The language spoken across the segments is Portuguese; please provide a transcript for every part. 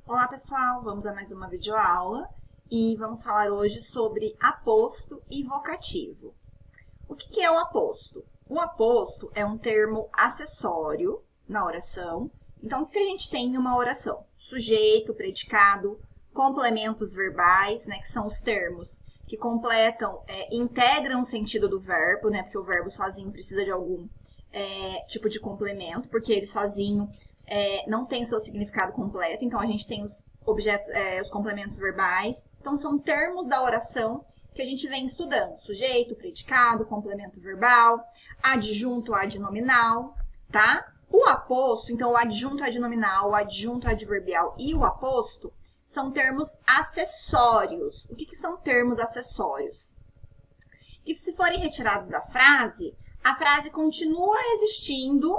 Olá pessoal, vamos a mais uma videoaula e vamos falar hoje sobre aposto e vocativo. O que é o aposto? O aposto é um termo acessório na oração. Então, o que a gente tem em uma oração? Sujeito, predicado, complementos verbais, né, que são os termos que completam, integram o sentido do verbo, né, porque o verbo sozinho precisa de algum tipo de complemento, porque ele sozinho não tem o seu significado completo. Então, a gente tem os objetos, os complementos verbais. Então, são termos da oração que a gente vem estudando. Sujeito, predicado, complemento verbal, adjunto, adnominal, tá? O aposto, então o adjunto, adnominal, o adjunto, adverbial e o aposto são termos acessórios. O que são termos acessórios? E se forem retirados da frase, a frase continua existindo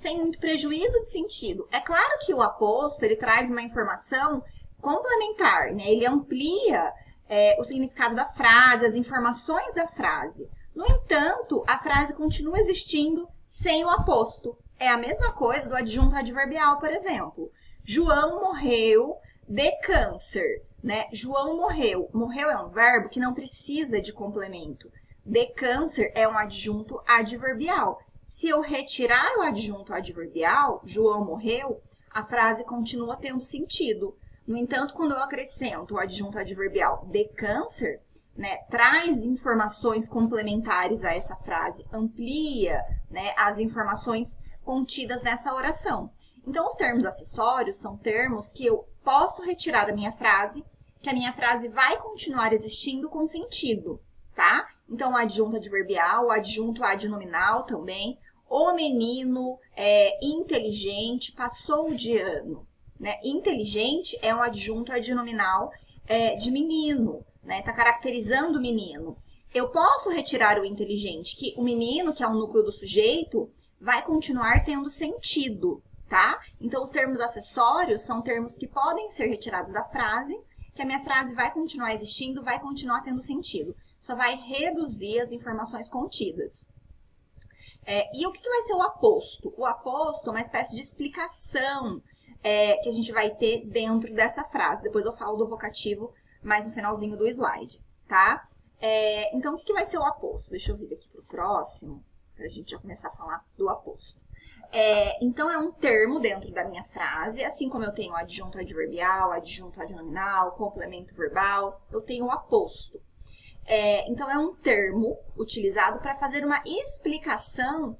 sem muito prejuízo de sentido. É claro que o aposto, ele traz uma informação complementar, né? Ele amplia o significado da frase, as informações da frase. No entanto, a frase continua existindo sem o aposto. É a mesma coisa do adjunto adverbial, por exemplo. João morreu de câncer, né? João morreu. Morreu é um verbo que não precisa de complemento. De câncer é um adjunto adverbial. Se eu retirar o adjunto adverbial, João morreu, a frase continua tendo sentido. No entanto, quando eu acrescento o adjunto adverbial de câncer, né, traz informações complementares a essa frase, amplia, né, as informações contidas nessa oração. Então, os termos acessórios são termos que eu posso retirar da minha frase, que a minha frase vai continuar existindo com sentido, tá? Então, o adjunto adverbial, o adjunto adnominal também. O menino é inteligente, passou de ano. Né? Inteligente é um adjunto adnominal de menino, né? Tá caracterizando o menino. Eu posso retirar o inteligente, que o menino, que é o núcleo do sujeito, vai continuar tendo sentido, tá? Então, os termos acessórios são termos que podem ser retirados da frase, que a minha frase vai continuar existindo, vai continuar tendo sentido. Só vai reduzir as informações contidas. E o que vai ser o aposto? O aposto é uma espécie de explicação que a gente vai ter dentro dessa frase. Depois eu falo do vocativo mais no finalzinho do slide, tá? Então, o que vai ser o aposto? Deixa eu vir aqui pro próximo, para a gente já começar a falar do aposto. Então, é um termo dentro da minha frase, assim como eu tenho adjunto adverbial, adjunto adnominal, complemento verbal, eu tenho o aposto. Então, é um termo utilizado para fazer uma explicação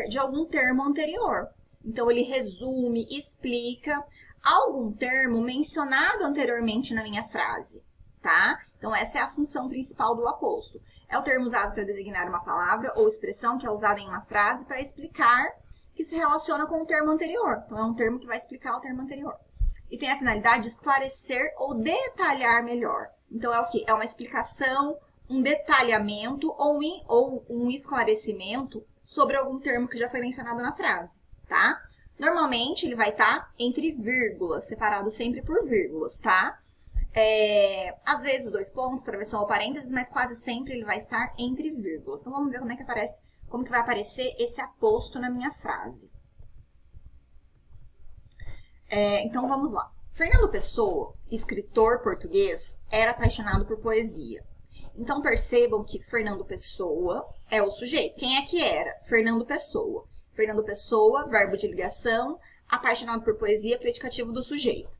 de algum termo anterior. Então, ele resume, explica algum termo mencionado anteriormente na minha frase, tá? Então, essa é a função principal do aposto. É o termo usado para designar uma palavra ou expressão que é usada em uma frase para explicar que se relaciona com o termo anterior. Então, é um termo que vai explicar o termo anterior. E tem a finalidade de esclarecer ou detalhar melhor. Então, é o quê? É uma explicação, um detalhamento ou um esclarecimento sobre algum termo que já foi mencionado na frase, tá? Normalmente, ele vai estar entre vírgulas, separado sempre por vírgulas, tá? Às vezes, dois pontos, travessão ou parênteses, mas quase sempre ele vai estar entre vírgulas. Então, vamos ver como que vai aparecer esse aposto na minha frase. Então, vamos lá. Fernando Pessoa, escritor português, era apaixonado por poesia. Então, percebam que Fernando Pessoa é o sujeito. Quem é que era? Fernando Pessoa. Fernando Pessoa, verbo de ligação, apaixonado por poesia, predicativo do sujeito.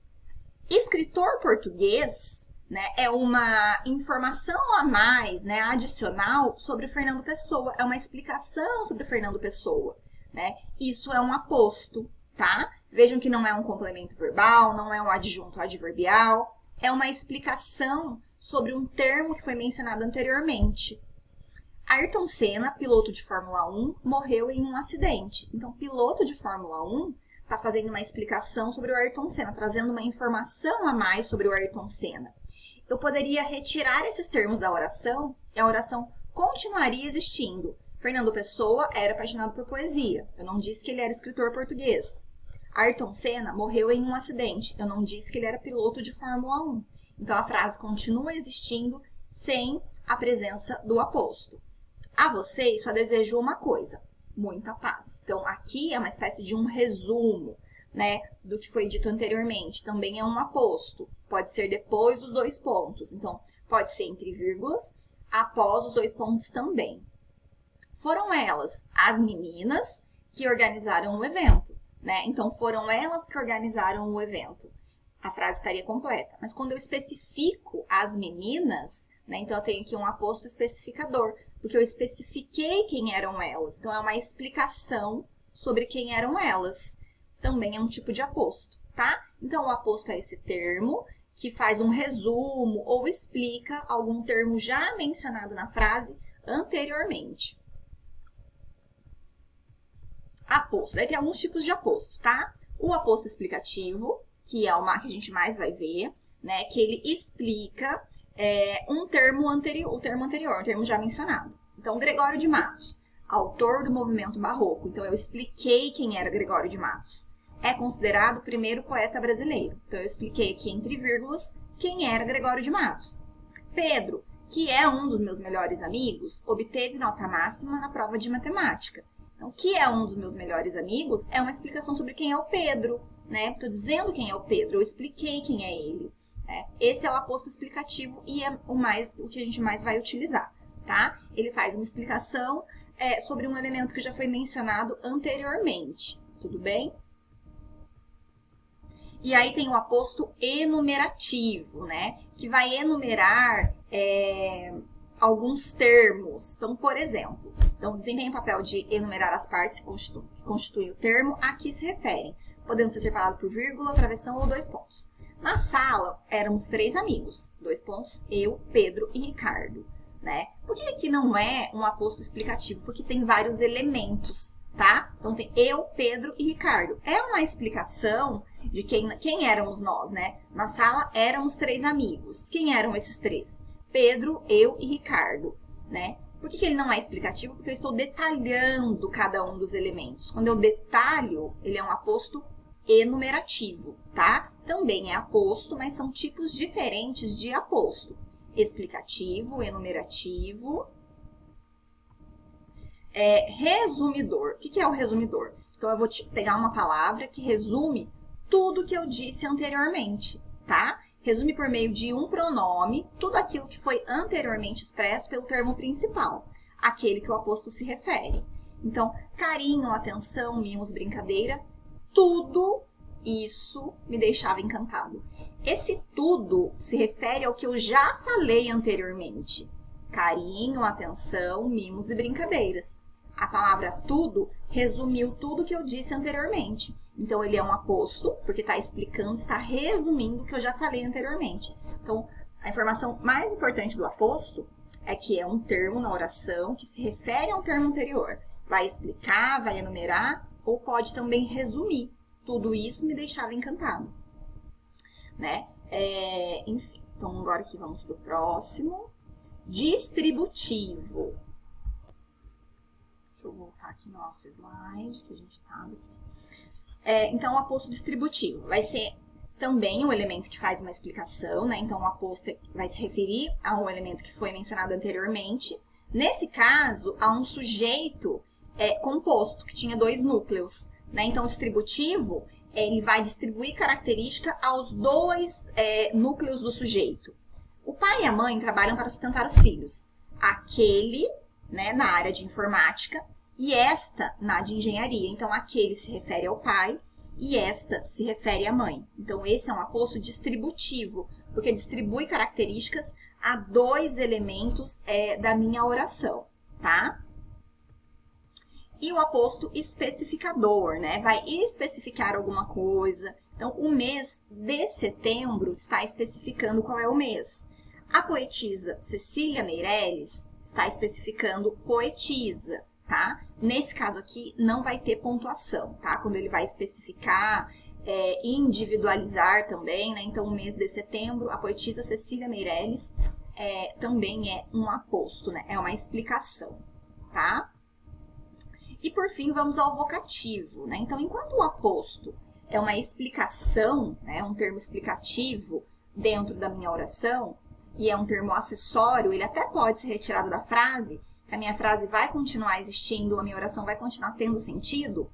Escritor português, né, é uma informação a mais, né, adicional sobre Fernando Pessoa. É uma explicação sobre Fernando Pessoa. Né? Isso é um aposto, tá? Vejam que não é um complemento verbal, não é um adjunto adverbial, é uma explicação sobre um termo que foi mencionado anteriormente. Ayrton Senna, piloto de Fórmula 1, morreu em um acidente. Então, piloto de Fórmula 1 está fazendo uma explicação sobre o Ayrton Senna, trazendo uma informação a mais sobre o Ayrton Senna. Eu poderia retirar esses termos da oração e a oração continuaria existindo. Fernando Pessoa era apaixonado por poesia. Eu não disse que ele era escritor português. Ayrton Senna morreu em um acidente. Eu não disse que ele era piloto de Fórmula 1. Então, a frase continua existindo sem a presença do aposto. A vocês só desejo uma coisa, muita paz. Então, aqui é uma espécie de um resumo né, do que foi dito anteriormente, também é um aposto. Pode ser depois dos dois pontos. Então, pode ser entre vírgulas, após os dois pontos também. Foram elas, as meninas, que organizaram o evento, né? Então, foram elas que organizaram o evento. A frase estaria completa. Mas quando eu especifico as meninas, né? Então, eu tenho aqui um aposto especificador, porque eu especifiquei quem eram elas. Então, é uma explicação sobre quem eram elas. Também é um tipo de aposto, tá? Então, o aposto é esse termo que faz um resumo ou explica algum termo já mencionado na frase anteriormente. Aposto. Daí tem alguns tipos de aposto, tá? O aposto explicativo, que é o que a gente mais vai ver, né? Que ele explica um termo anterior, um termo já mencionado. Então, Gregório de Matos, autor do movimento barroco. Então, eu expliquei quem era Gregório de Matos. É considerado o primeiro poeta brasileiro. Então, eu expliquei aqui entre vírgulas quem era Gregório de Matos. Pedro, que é um dos meus melhores amigos, obteve nota máxima na prova de matemática. Então, que é um dos meus melhores amigos é uma explicação sobre quem é o Pedro, né? Estou dizendo quem é o Pedro, eu expliquei quem é ele. Né? Esse é o aposto explicativo e é o que a gente mais vai utilizar, tá? Ele faz uma explicação sobre um elemento que já foi mencionado anteriormente, tudo bem? E aí tem o aposto enumerativo, né? Que vai enumerar alguns termos. Então, por exemplo, desempenha o papel de enumerar as partes que constituem o termo a que se referem, podendo ser separado por vírgula, travessão ou dois pontos. Na sala, éramos 3 amigos, 2 pontos, eu, Pedro e Ricardo, né? Por que aqui não é um aposto explicativo? Porque tem vários elementos, tá? Então, tem eu, Pedro e Ricardo. É uma explicação de quem éramos nós, né? Na sala, éramos 3 amigos. Quem eram esses 3? Pedro, eu e Ricardo, né? Por que ele não é explicativo? Porque eu estou detalhando cada um dos elementos. Quando eu detalho, ele é um aposto enumerativo, tá? Também é aposto, mas são tipos diferentes de aposto. Explicativo, enumerativo. Resumidor. O que é o resumidor? Então, eu vou pegar uma palavra que resume tudo que eu disse anteriormente, tá? Resume por meio de um pronome tudo aquilo que foi anteriormente expresso pelo termo principal, aquele que o aposto se refere. Então, carinho, atenção, mimos, brincadeira, tudo isso me deixava encantado. Esse tudo se refere ao que eu já falei anteriormente. Carinho, atenção, mimos e brincadeiras. A palavra tudo resumiu tudo que eu disse anteriormente. Então, ele é um aposto, porque está explicando, está resumindo o que eu já falei anteriormente. Então, a informação mais importante do aposto é que é um termo na oração que se refere a um termo anterior. Vai explicar, vai enumerar, ou pode também resumir. Tudo isso me deixava encantado, né? Enfim, então agora aqui vamos para o próximo. Distributivo. Deixa eu voltar aqui no nosso slide, que a gente está aqui. Então, o aposto distributivo vai ser também um elemento que faz uma explicação, né? Então, o aposto vai se referir a um elemento que foi mencionado anteriormente. Nesse caso, a um sujeito composto, que tinha 2 núcleos, né? Então, o distributivo, ele vai distribuir característica aos 2 núcleos do sujeito. O pai e a mãe trabalham para sustentar os filhos. Aquele, né, na área de informática, e esta na de engenharia. Então, aquele se refere ao pai e esta se refere à mãe. Então, esse é um aposto distributivo, porque distribui características a 2 elementos da minha oração, tá? E o aposto especificador, né? Vai especificar alguma coisa. Então, o mês de setembro está especificando qual é o mês. A poetisa Cecília Meirelles está especificando poetisa, tá? Nesse caso aqui, não vai ter pontuação, tá? Quando ele vai especificar, individualizar também, né? Então, o mês de setembro, a poetisa Cecília Meirelles também é um aposto, né? É uma explicação, tá? E, por fim, vamos ao vocativo, né? Então, enquanto o aposto é uma explicação, né? Um termo explicativo dentro da minha oração, e é um termo acessório, ele até pode ser retirado da frase, a minha frase vai continuar existindo, a minha oração vai continuar tendo sentido.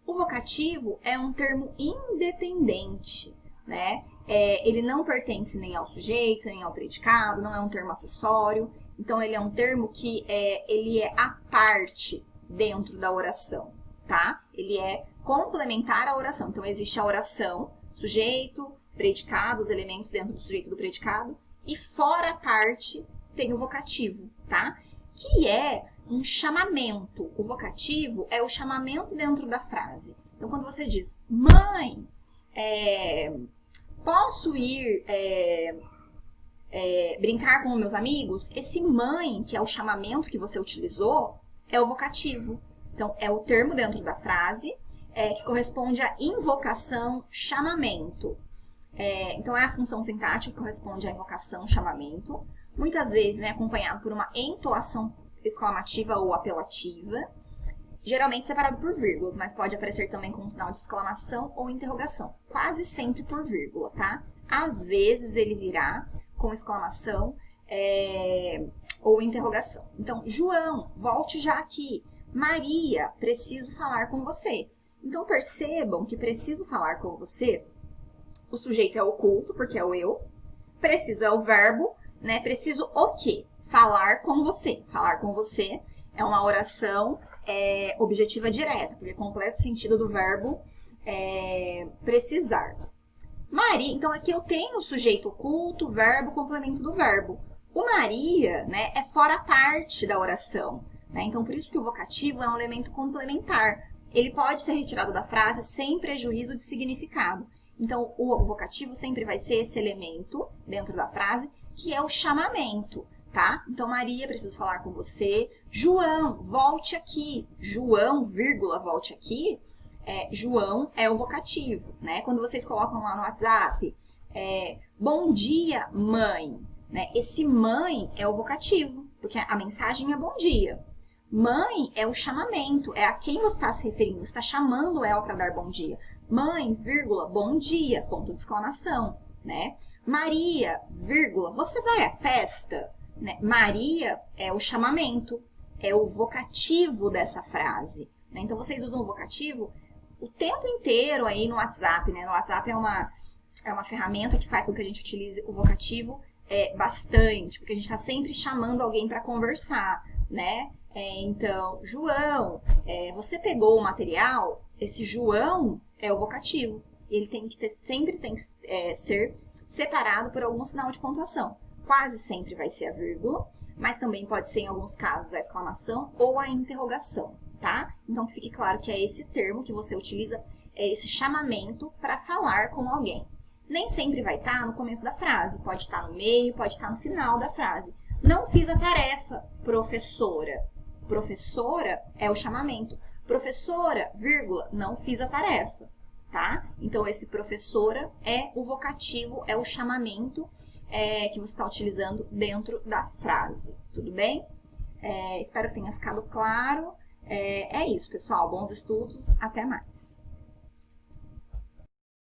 O vocativo é um termo independente, né? Ele não pertence nem ao sujeito, nem ao predicado, não é um termo acessório. Então, ele é um termo que ele é à parte dentro da oração, tá? Ele é complementar à oração. Então, existe a oração, sujeito, predicado, os elementos dentro do sujeito e do predicado. E fora a parte tem o vocativo, tá? Que é um chamamento. O vocativo é o chamamento dentro da frase. Então, quando você diz, mãe, posso ir brincar com meus amigos? Esse mãe, que é o chamamento que você utilizou, é o vocativo. Então, é o termo dentro da frase que corresponde à invocação, chamamento. Então, é a função sintática que corresponde à invocação, chamamento. Muitas vezes, acompanhado por uma entoação exclamativa ou apelativa, geralmente separado por vírgulas, mas pode aparecer também com um sinal de exclamação ou interrogação. Quase sempre por vírgula, tá? Às vezes ele virá com exclamação ou interrogação. Então, João, volte já aqui. Maria, preciso falar com você. Então, percebam que preciso falar com você, o sujeito é oculto, porque é o eu. Preciso é o verbo, né? Preciso o quê? Falar com você. Falar com você é uma oração objetiva direta, porque completa o sentido do verbo precisar. Maria, então aqui eu tenho o sujeito oculto, verbo, complemento do verbo. O Maria, né, é fora a parte da oração, né? Então por isso que o vocativo é um elemento complementar. Ele pode ser retirado da frase sem prejuízo de significado. Então o vocativo sempre vai ser esse elemento dentro da frase que é o chamamento. Tá? Então, Maria, preciso falar com você. João, volte aqui. João, vírgula, volte aqui. João é o vocativo, né? Quando vocês colocam lá no WhatsApp, bom dia, mãe. Né? Esse mãe é o vocativo, porque a mensagem é bom dia. Mãe é o chamamento, é a quem você está se referindo. Você está chamando ela para dar bom dia. Mãe, vírgula, bom dia, ponto de exclamação, né? Maria, vírgula, você vai à festa? Né? Maria é o chamamento, é o vocativo dessa frase. Né? Então, vocês usam o vocativo o tempo inteiro aí no WhatsApp. Né? No WhatsApp é uma ferramenta que faz com que a gente utilize o vocativo bastante, porque a gente está sempre chamando alguém para conversar. Né? Então, João, você pegou o material? Esse João é o vocativo. Ele sempre tem que ser separado por algum sinal de pontuação. Quase sempre vai ser a vírgula, mas também pode ser, em alguns casos, a exclamação ou a interrogação, tá? Então, fique claro que é esse termo que você utiliza, esse chamamento para falar com alguém. Nem sempre vai estar no começo da frase, pode estar no meio, pode estar no final da frase. Não fiz a tarefa, professora. Professora é o chamamento. Professora, vírgula, não fiz a tarefa, tá? Então, esse professora é o vocativo, é o chamamento que você está utilizando dentro da frase, tudo bem? Espero que tenha ficado claro. É isso, pessoal. Bons estudos. Até mais.